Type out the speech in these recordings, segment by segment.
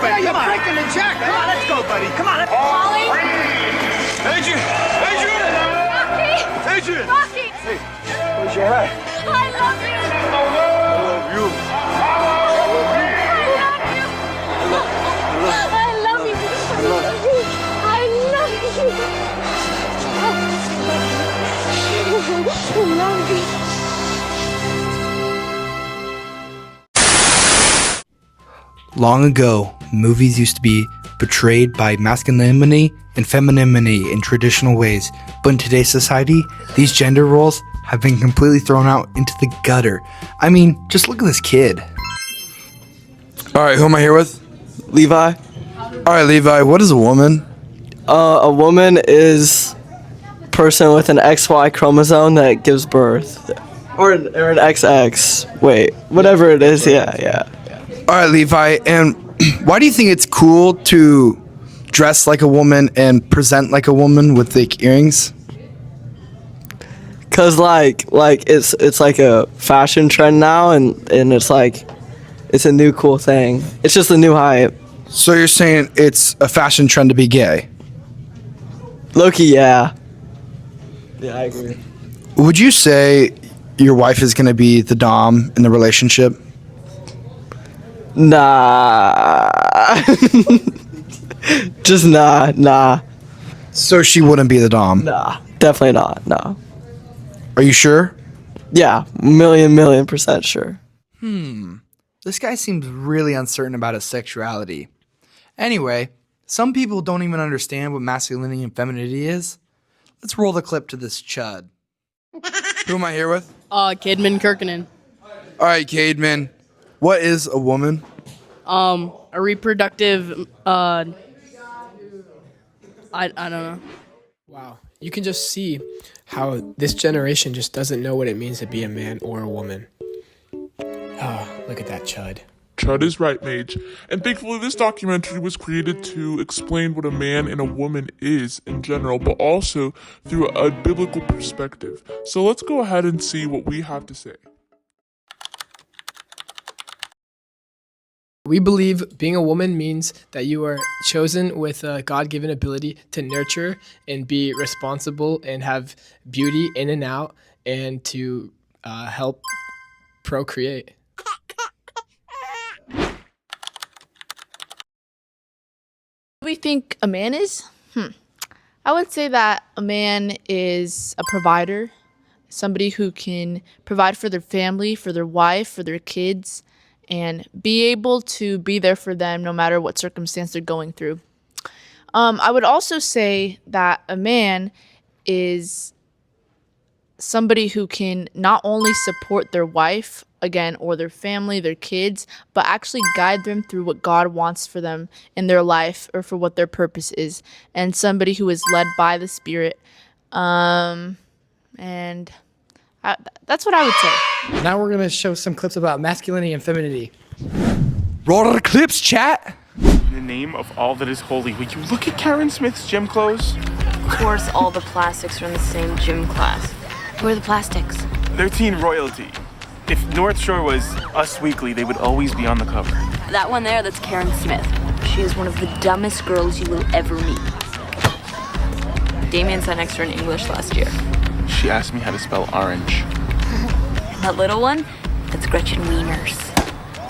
buddy. Come on. You're breaking the jack. Come on, let's go, buddy. Come on. Molly? Adrian! Adrian! Rocky! Adrian! Rocky! Hey, where's your hat? I love you! I love you. I love you! I love you! I love you! Long ago, movies used to be portrayed by masculinity and femininity in traditional ways, but in today's society, these gender roles have been completely thrown out into the gutter. I mean, just look at this kid. Alright, who am I here with? Levi. Alright, Levi, what is a woman? A woman is a person with an XY chromosome that gives birth. Or an XX. Wait, whatever it is, yeah. Alright, Levi, and why do you think it's cool to dress like a woman and present like a woman with like earrings? Cause like it's like a fashion trend now, and it's like it's a new cool thing. It's just a new hype. So you're saying it's a fashion trend to be gay? Loki, yeah. Yeah, I agree. Would you say your wife is gonna be the dom in the relationship? Nah. Just nah. So she wouldn't be the dom? Nah. Definitely not, no. Are you sure? Yeah, million% sure. This guy seems really uncertain about his sexuality. Anyway, some people don't even understand what masculinity and femininity is. Let's roll the clip to this chud. Who am I here with? Kidman Kirkinen. Alright, Cademan. What is a woman? A reproductive, I don't know. Wow. You can just see how this generation just doesn't know what it means to be a man or a woman. Look at that chud. Chud is right, Mage. And thankfully this documentary was created to explain what a man and a woman is in general, but also through a biblical perspective. So let's go ahead and see what we have to say. We believe being a woman means that you are chosen with a God-given ability to nurture and be responsible and have beauty in and out and to help procreate. What do we think a man is? I would say that a man is a provider, somebody who can provide for their family, for their wife, for their kids, and be able to be there for them no matter what circumstance they're going through. I would also say that a man is somebody who can not only support their wife, again, or their family, their kids, but actually guide them through what God wants for them in their life or for what their purpose is, and somebody who is led by the Spirit. That's what I would say. Now we're going to show some clips about masculinity and femininity. Roll the clips, chat! In the name of all that is holy, will you look at Karen Smith's gym clothes? Of course, all the plastics are in the same gym class. Where are the plastics? They're teen royalty. If North Shore was Us Weekly, they would always be on the cover. That one there, that's Karen Smith. She is one of the dumbest girls you will ever meet. Damien sat next to her in English last year. She asked me how to spell orange. That little one, that's Gretchen Wieners.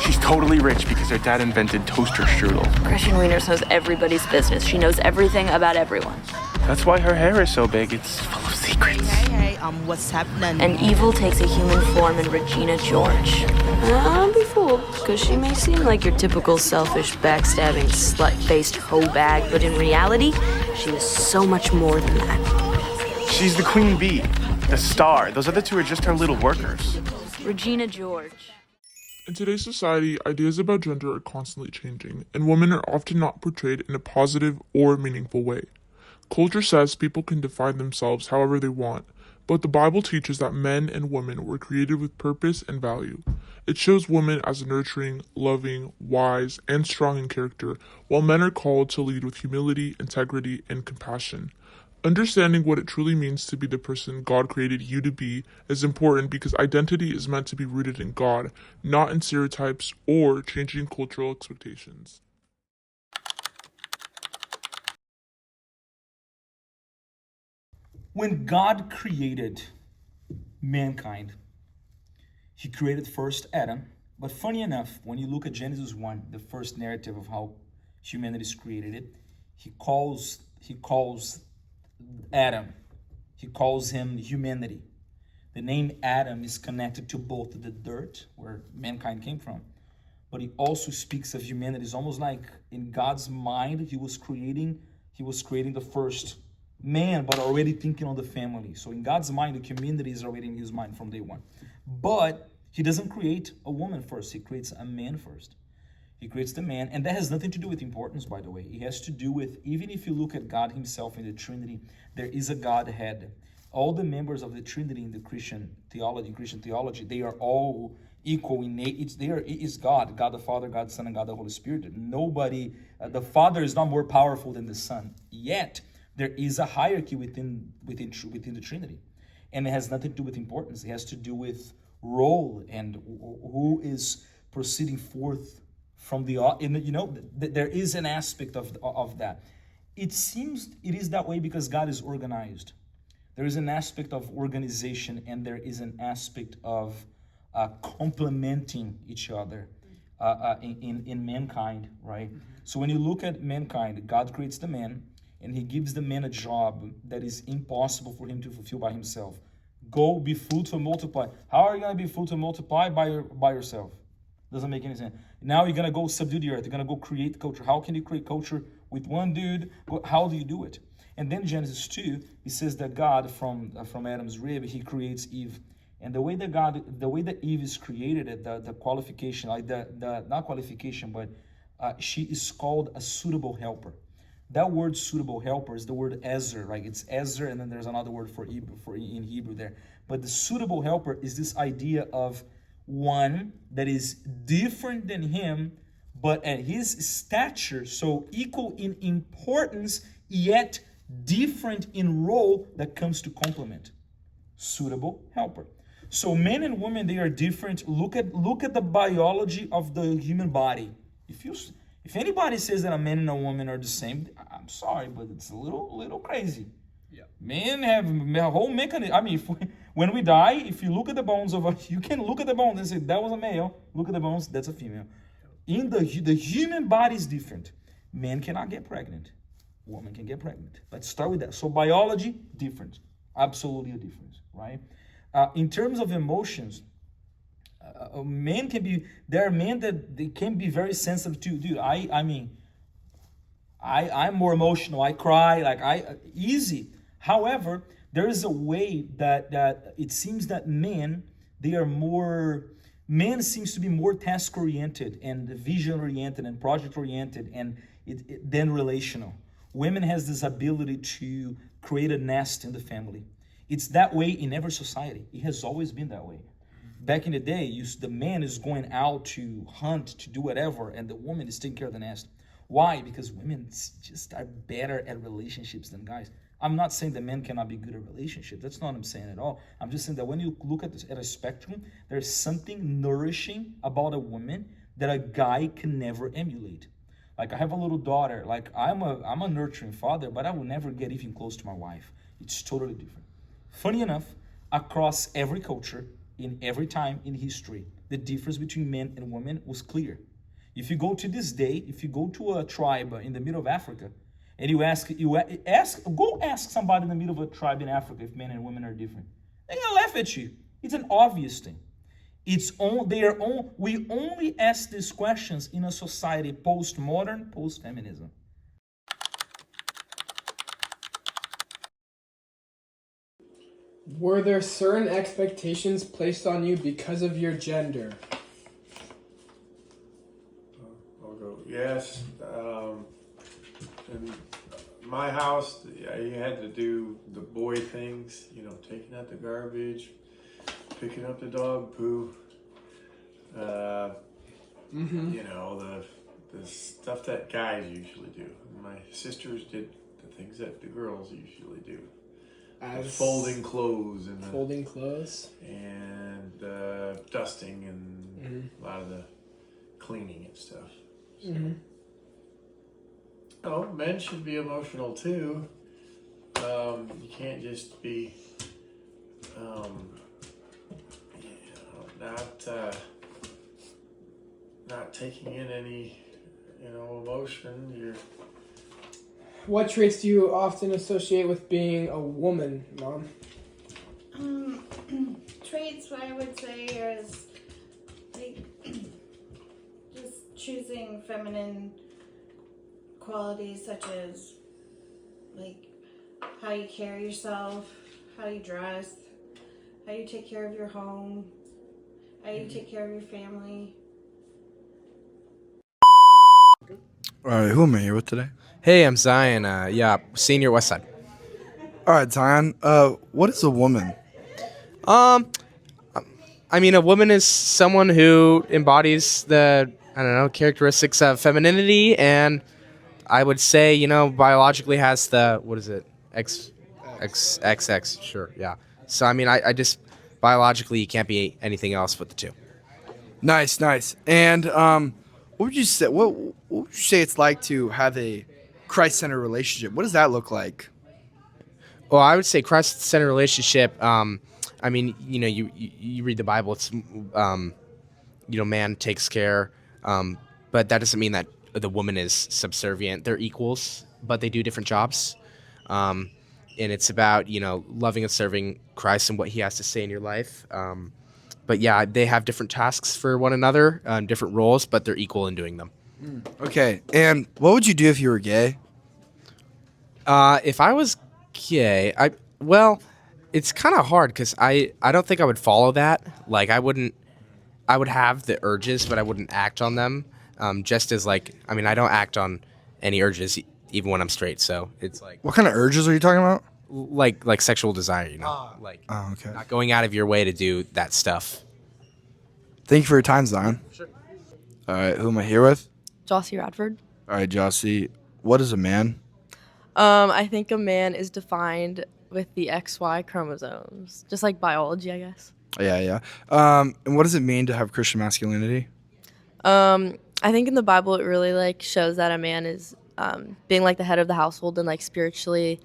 She's totally rich because her dad invented toaster strudel. Gretchen Wieners knows everybody's business. She knows everything about everyone. That's why her hair is so big, it's full of secrets. Hey, what's happening? And evil takes a human form in Regina George. Don't be fooled, because she may seem like your typical selfish, backstabbing, slut-faced hoe bag, but in reality, she is so much more than that. She's the queen bee, the star. Those other two are just her little workers. Regina George. In today's society, ideas about gender are constantly changing, and women are often not portrayed in a positive or meaningful way. Culture says people can define themselves however they want, but the Bible teaches that men and women were created with purpose and value. It shows women as nurturing, loving, wise, and strong in character, while men are called to lead with humility, integrity, and compassion. Understanding what it truly means to be the person God created you to be is important because identity is meant to be rooted in God, not in stereotypes or changing cultural expectations. When God created mankind, he created first Adam. But funny enough, when you look at Genesis 1, the first narrative of how humanity is created, he calls Adam, he calls him humanity. The name Adam is connected to both the dirt, where mankind came from, but he also speaks of humanity. It's almost like in God's mind, he was creating the first man, but already thinking on the family. So in God's mind, the community is already in his mind from day one. But he doesn't create a woman first. He creates a man first. He creates the man, and that has nothing to do with importance, by the way. It has to do with, even if you look at God himself in the Trinity, there is a Godhead. All the members of the Trinity in the Christian theology, they are all equal in nature. It is God the Father, God the Son, and God the Holy Spirit. Nobody, the Father is not more powerful than the Son. Yet there is a hierarchy within the Trinity, and it has nothing to do with importance. It has to do with role and who is proceeding forth from the, there is an aspect of that. It seems it is that way because God is organized. There is an aspect of organization, and there is an aspect of complementing each other in mankind, right? So when you look at mankind, God creates the man, and he gives the man a job that is impossible for him to fulfill by himself. Go be fruitful, multiply. How are you going to be fruitful, multiply by yourself? Doesn't make any sense. Now you're going to go subdue the earth. You're going to go create culture. How can you create culture with one dude? How do you do it? And then Genesis 2, it says that God, from Adam's rib, he creates Eve. And the way that Eve is created, the qualification, like not qualification, but she is called a suitable helper. That word suitable helper is the word ezer, right? It's ezer, and then there's another word for in Hebrew there. But the suitable helper is this idea of one that is different than him, but at his stature, so equal in importance, yet different in role, that comes to complement. Suitable helper. So men and women, they are different. Look at the biology of the human body. If anybody says that a man and a woman are the same, I'm sorry, but it's a little crazy. Yeah. Men have a whole mechanism. I mean, when we die, if you look at the bones you can look at the bones and say that was a male. Look at the bones, that's a female. In the human body is different. Men cannot get pregnant. Woman can get pregnant. Let's start with that. So biology, different. Absolutely a difference, right? In terms of emotions, men can be, there are men that they can be very sensitive to. Dude, I'm more emotional. I cry, easy. However, there is a way that it seems that men seems to be more task oriented and vision oriented and project oriented and than relational. Women has this ability to create a nest in the family. It's that way in every society. It has always been that way. Back in the day, the man is going out to hunt, to do whatever, and the woman is taking care of the nest. Why? Because women just are better at relationships than guys. I'm not saying that men cannot be good at relationships. That's not what I'm saying at all. I'm just saying that when you look at a spectrum, there's something nourishing about a woman that a guy can never emulate. Like, I have a little daughter. Like, I'm a nurturing father, but I will never get even close to my wife. It's totally different. Funny enough, across every culture, in every time in history, the difference between men and women was clear. If you go to this day, if you go to a tribe in the middle of Africa, and go ask somebody in the middle of a tribe in Africa if men and women are different. They're gonna laugh at you. It's an obvious thing. We only ask these questions in a society post-modern, post-feminism. Were there certain expectations placed on you because of your gender? I'll go, yes. In my house, you had to do the boy things, taking out the garbage, picking up the dog poo, the stuff that guys usually do. My sisters did the things that the girls usually do. Folding clothes and dusting and a lot of the cleaning and stuff. So. Oh, men should be emotional too. You can't just be, not taking in any, emotion. What traits do you often associate with being a woman, Mom? Traits, what I would say is like just choosing feminine qualities such as like how you carry yourself, how you dress, how you take care of your home, how you take care of your family. All right, who am I here with today? Hey, I'm Zion. Senior West Side. All right, Zion. What is a woman? I mean, a woman is someone who embodies the, characteristics of femininity, and I would say, biologically has the, what is it? XX, sure, yeah. So, I mean, I just, biologically, you can't be anything else but the two. Nice. And what would you say? What would you say it's like to have a Christ-centered relationship? What does that look like? Well, I would say Christ-centered relationship. I mean, you read the Bible. It's man takes care, but that doesn't mean that the woman is subservient. They're equals, but they do different jobs. And it's about loving and serving Christ and what He has to say in your life. But yeah, they have different tasks for one another, different roles, but they're equal in doing them. Okay, and what would you do if you were gay? If I was gay, it's kind of hard because I don't think I would follow that. Like I would have the urges, but I wouldn't act on them. Just as I don't act on any urges even when I'm straight. So it's like, what kind of urges are you talking about? Like sexual desire, okay. Not going out of your way to do that stuff. Thank you for your time, Zion. Sure. All right, who am I here with? Jossie Radford. All right, Jossie, what is a man? I think a man is defined with the XY chromosomes, just like biology, I guess. Yeah. And what does it mean to have Christian masculinity? I think in the Bible it really shows that a man is being the head of the household and spiritually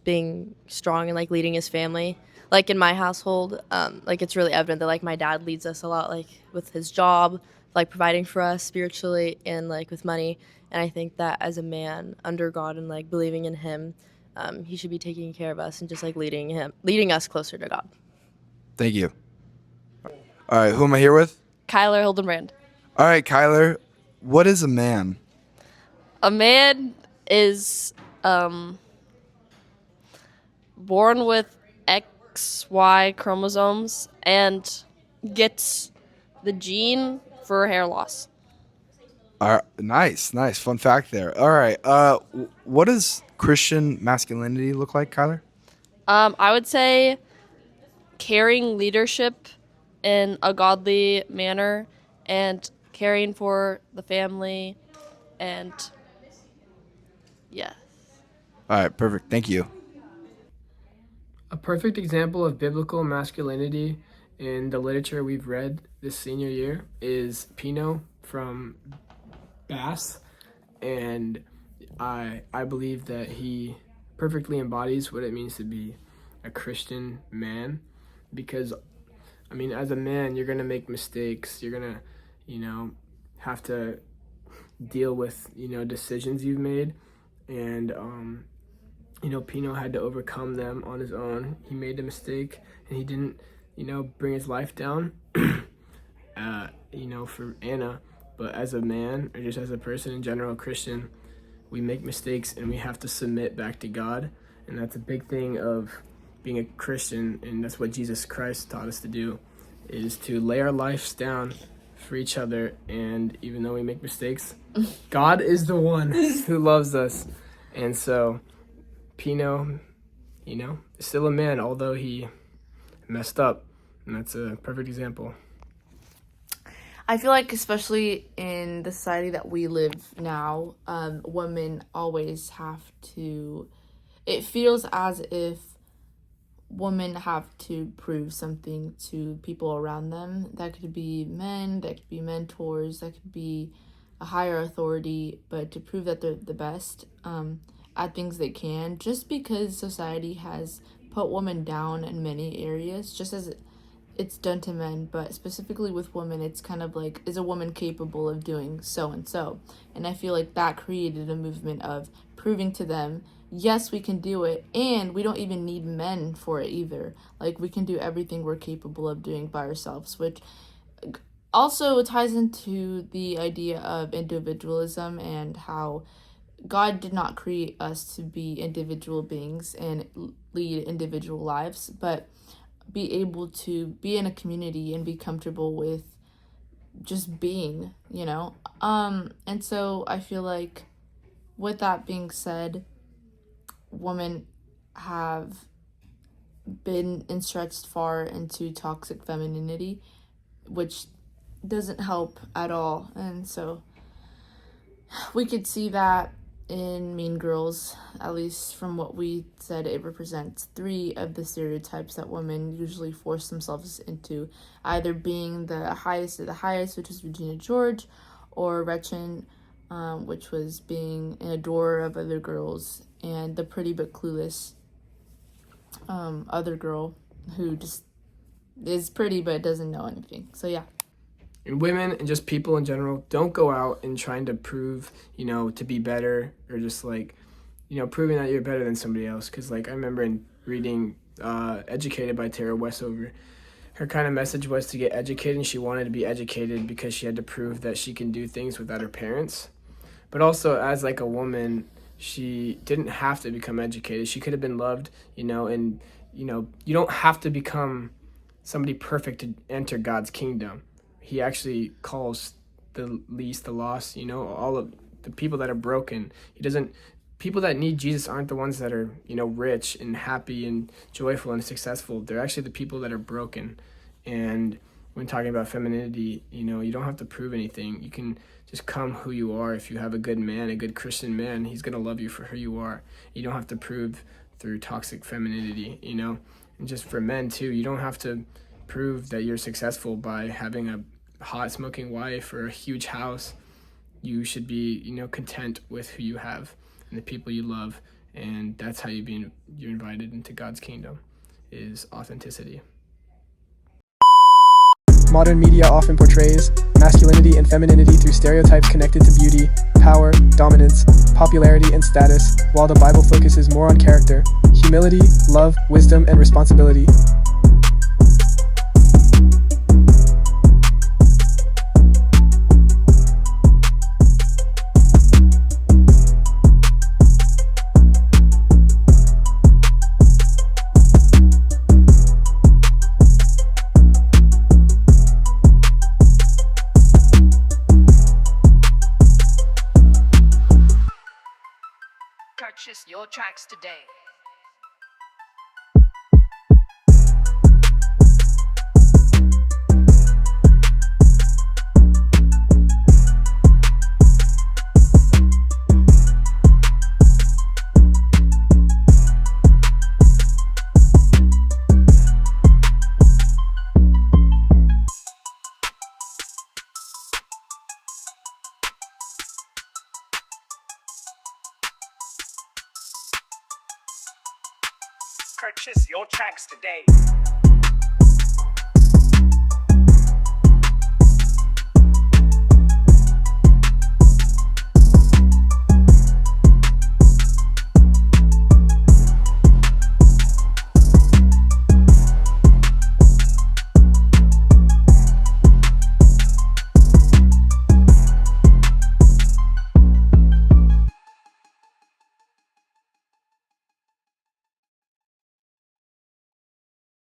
being strong and leading his family. Like in my household, it's really evident that my dad leads us a lot with his job, providing for us spiritually and with money. And I think that as a man under God and believing in Him, He should be taking care of us and just leading us closer to God. Thank you. All right, who am I here with? Kyler Hildenbrand. All right, Kyler, what is a man? A man is born with XY chromosomes and gets the gene for hair loss. Nice. Fun fact there. All right, what does Christian masculinity look like, Kyler? I would say carrying leadership in a godly manner and caring for the family and yeah. All right, perfect. Thank you. A perfect example of biblical masculinity in the literature we've read this senior year is Pino from Bass, and I believe that he perfectly embodies what it means to be a Christian man, because as a man you're gonna make mistakes, you're gonna have to deal with decisions you've made, and Pino had to overcome them on his own. He made a mistake and he didn't bring his life down for Anna. But as a man, or just as a person in general, a Christian, we make mistakes and we have to submit back to God. And that's a big thing of being a Christian, and that's what Jesus Christ taught us to do, is to lay our lives down for each other. And even though we make mistakes, God is the one who loves us. And so Pino, is still a man, although he messed up. And that's a perfect example. I feel like, especially in the society that we live now, women always have to, it feels as if women have to prove something to people around them. That could be men, that could be mentors, that could be a higher authority, but to prove that they're the best. at things they can, just because society has put women down in many areas, just as it's done to men, but specifically with women, it's kind of like, is a woman capable of doing so and so? And I feel like that created a movement of proving to them, yes, we can do it, and we don't even need men for it either. Like, we can do everything we're capable of doing by ourselves, which also ties into the idea of individualism and how God did not create us to be individual beings and lead individual lives, but be able to be in a community and be comfortable with just being, you know? And so I feel like, with that being said, women have been and stretched far into toxic femininity, which doesn't help at all. And so we could see that in Mean Girls, at least from what we said, it represents 3 of the stereotypes that women usually force themselves into, either being the highest of the highest, which is Regina George, or Gretchen, which was being an adorer of other girls, and the pretty but clueless other girl who just is pretty but doesn't know anything. So yeah. And women and just people in general, don't go out and trying to prove, to be better, or just like, proving that you're better than somebody else. Because like I remember in reading Educated by Tara Westover, her kind of message was to get educated, and she wanted to be educated because she had to prove that she can do things without her parents. But also, as like a woman, she didn't have to become educated. She could have been loved, and you don't have to become somebody perfect to enter God's kingdom. He actually calls the least, the lost, all of the people that are broken. People that need Jesus aren't the ones that are, rich and happy and joyful and successful. They're actually the people that are broken. And when talking about femininity, you don't have to prove anything. You can just come who you are. If you have a good man, a good Christian man, he's going to love you for who you are. You don't have to prove through toxic femininity, And just for men, too, you don't have to prove that you're successful by having a hot smoking wife or a huge house. You should be, content with who you have and the people you love, and that's how you're invited into God's kingdom, is authenticity. Modern media often portrays masculinity and femininity through stereotypes connected to beauty, power, dominance, popularity, and status, while the Bible focuses more on character, humility, love, wisdom, and responsibility. Purchase your tracks today. Purchase your tracks today.